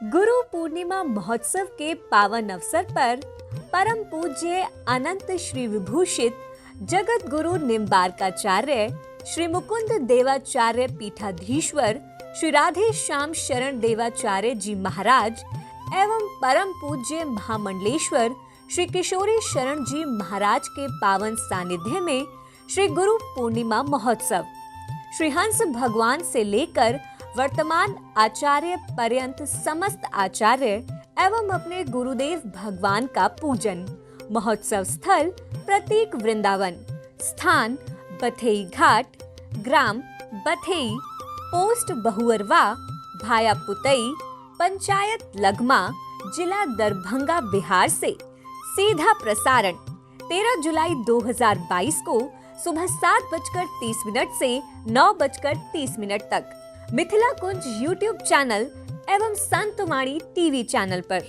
गुरु पूर्णिमा महोत्सव के पावन अवसर पर परम पूज्य अनंत श्री विभूषित जगत गुरु निम्बार्काचार्य श्री मुकुंद देवाचार्य पीठाधीश्वर श्री राधे श्याम शरण देवाचार्य जी महाराज एवं परम पूज्य महामंडलेश्वर श्री किशोरी शरण जी महाराज के पावन सानिध्य में श्री गुरु पूर्णिमा महोत्सव श्री हंस भगवान से लेकर वर्तमान आचार्य पर्यंत समस्त आचार्य एवं अपने गुरुदेव भगवान का पूजन। महोत्सव स्थल प्रतीक वृंदावन, स्थान बथेई घाट, ग्राम बथेई, पोस्ट बहुअरवा, भाया पुतई, पंचायत लगमा, जिला दरभंगा बिहार से सीधा प्रसारण 13 जुलाई 2022 को सुबह 7:30 से 9:30 तक मिथिला कुंज यूट्यूब चैनल एवं संतवाणी टीवी चैनल पर।